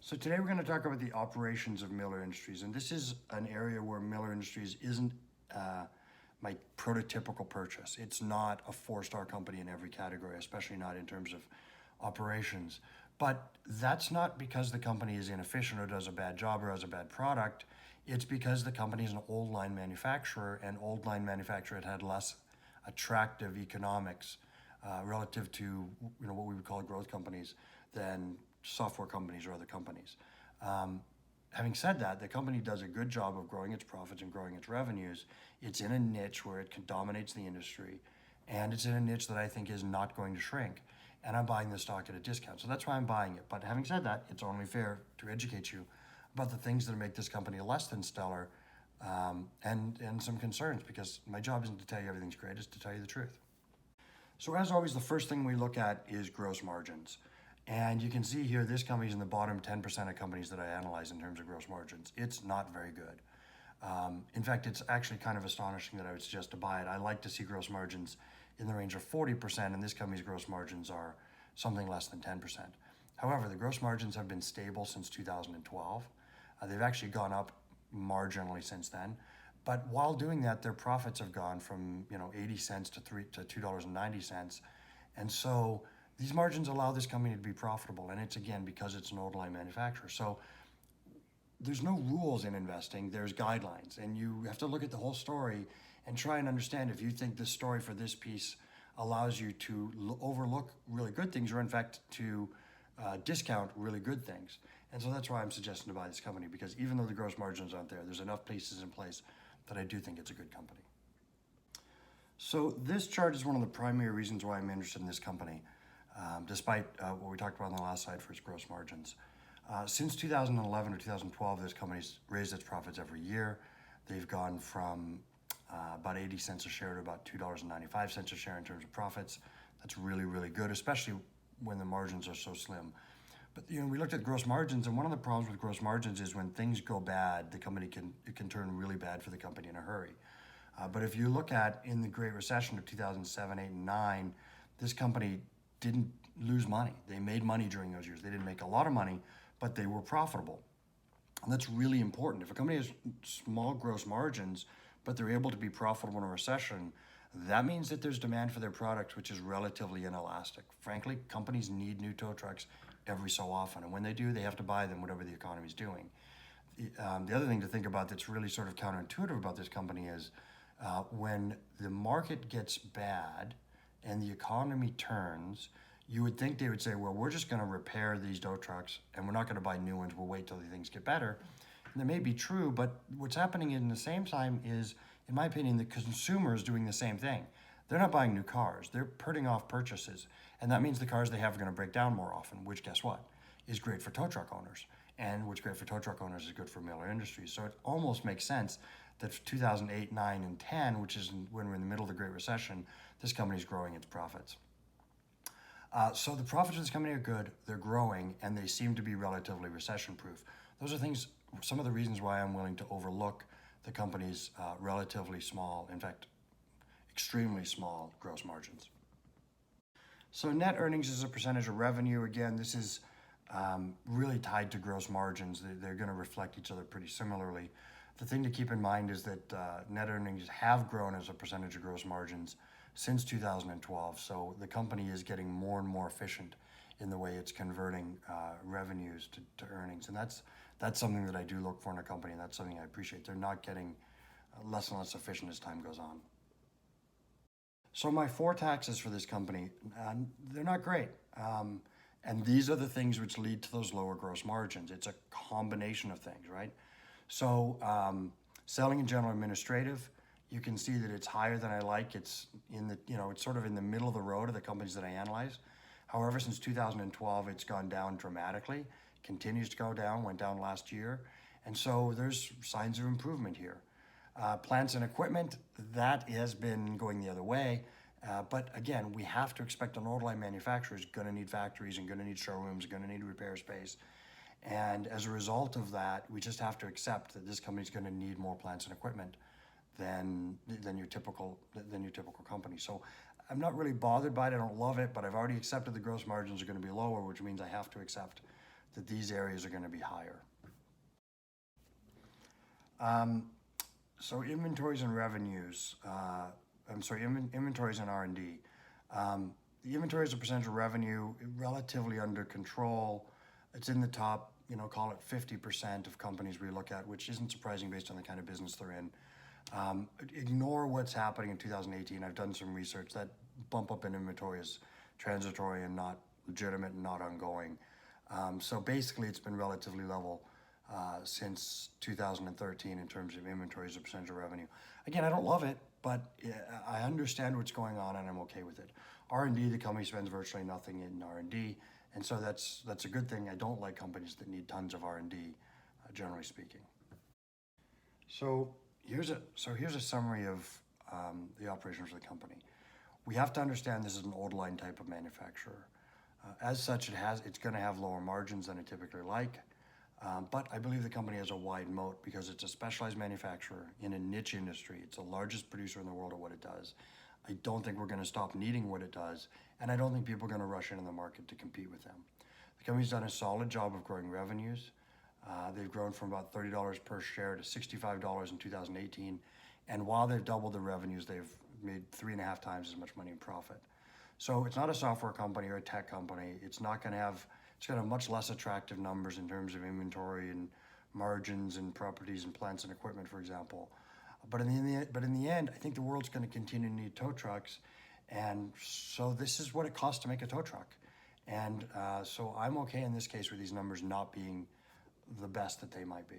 So today we're going to talk about the operations of Miller Industries, and this is an area where Miller Industries isn't my prototypical purchase. It's not a four-star company in every category, especially not in terms of operations. But that's not because the company is inefficient or does a bad job or has a bad product. It's because the company is an old line manufacturer, and old line manufacturer had less attractive economics relative to what we would call growth companies than software companies or other companies. Having said that, the company does a good job of growing its profits and growing its revenues. It's in a niche where it dominates the industry, and it's in a niche that I think is not going to shrink. And I'm buying the stock at a discount, so that's why I'm buying it. But having said that, it's only fair to educate you about the things that make this company less than stellar, and some concerns, because my job isn't to tell you everything's great, it's to tell you the truth. So as always, the first thing we look at is gross margins. And you can see here, this company's in the bottom 10% of companies that I analyze in terms of gross margins. It's not very good. In fact, it's actually kind of astonishing that I would suggest to buy it. I like to see gross margins in the range of 40%, and this company's gross margins are something less than 10%. However, the gross margins have been stable since 2012. They've actually gone up marginally since then. But while doing that, their profits have gone from 80 cents to $2.90. And so these margins allow this company to be profitable, and it's, again, because it's an old line manufacturer. So there's no rules in investing, there's guidelines, and you have to look at the whole story and try and understand if you think the story for this piece allows you to overlook really good things, or in fact to discount really good things. And so that's why I'm suggesting to buy this company, because even though the gross margins aren't there, there's enough pieces in place that I do think it's a good company. So this chart is one of the primary reasons why I'm interested in this company, despite what we talked about on the last slide for its gross margins. Since 2011 or 2012, this company's raised its profits every year. They've gone from about 80 cents a share to about $2.95 a share in terms of profits. That's really, really good, especially when the margins are so slim. But we looked at gross margins, and one of the problems with gross margins is when things go bad, the company can turn really bad for the company in a hurry. But if you look at in the Great Recession of 2007, 8, and 9, this company didn't lose money. They made money during those years. They didn't make a lot of money, but they were profitable. And that's really important. If a company has small gross margins, but they're able to be profitable in a recession, that means that there's demand for their product, which is relatively inelastic. Frankly, companies need new tow trucks every so often, and when they do, they have to buy them whatever the economy's doing. The other thing to think about that's really sort of counterintuitive about this company is when the market gets bad and the economy turns, you would think they would say, well, we're just going to repair these tow trucks and we're not going to buy new ones. We'll wait till things get better. And that may be true, but what's happening in the same time is, in my opinion, the consumer is doing the same thing. They're not buying new cars. They're putting off purchases. And that means the cars they have are going to break down more often, which, guess what, is great for tow truck owners. And what's great for tow truck owners is good for Miller Industries. So it almost makes sense that 2008, 9, and 10, which is when we're in the middle of the Great Recession, this company is growing its profits. So the profits of this company are good, they're growing, and they seem to be relatively recession-proof. Those are some of the reasons why I'm willing to overlook the company's relatively small, in fact, extremely small gross margins. So net earnings as a percentage of revenue, again, this is really tied to gross margins. They're going to reflect each other pretty similarly. The thing to keep in mind is that net earnings have grown as a percentage of gross margins since 2012. So the company is getting more and more efficient in the way it's converting revenues to earnings. And that's something that I do look for in a company, and that's something I appreciate. They're not getting less and less efficient as time goes on. So my taxes for this company, they're not great. And these are the things which lead to those lower gross margins. It's a combination of things, right? So selling and general administrative, you can see that it's higher than I like. It's it's sort of in the middle of the road of the companies that I analyze. However, since 2012, it's gone down dramatically, continues to go down, went down last year. And so there's signs of improvement here. Plants and equipment, that has been going the other way. But again, we have to expect an old line manufacturer is going to need factories and going to need showrooms, going to need repair space. And as a result of that, we just have to accept that this company is going to need more plants and equipment than your typical company. So I'm not really bothered by it. I don't love it, but I've already accepted the gross margins are going to be lower, which means I have to accept that these areas are going to be higher. So inventories and revenues, inventories and R&D. The inventory as a percentage of revenue, relatively under control. It's in the top, call it 50% of companies we look at, which isn't surprising based on the kind of business they're in. Ignore what's happening in 2018. I've done some research. That bump up in inventory is transitory and not legitimate and not ongoing. So basically it's been relatively level since 2013 in terms of inventory as a percentage of revenue. Again, I don't love it, but I understand what's going on and I'm okay with it. R&D, the company spends virtually nothing in R&D, and so that's a good thing. I don't like companies that need tons of R&D, generally speaking. So here's a summary of the operations of the company. We have to understand this is an old line type of manufacturer. As such, it's going to have lower margins than I typically like. But I believe the company has a wide moat because it's a specialized manufacturer in a niche industry. It's the largest producer in the world of what it does. I don't think we're going to stop needing what it does, and I don't think people are going to rush into the market to compete with them. The company's done a solid job of growing revenues. They've grown from about $30 per share to $65 in 2018, and while they've doubled the revenues, they've made 3.5 times as much money in profit. So it's not a software company or a tech company. It's going to have much less attractive numbers in terms of inventory and margins and properties and plants and equipment, for example. But in the end, I think the world's going to continue to need tow trucks, and so this is what it costs to make a tow truck. And so I'm okay in this case with these numbers not being the best that they might be.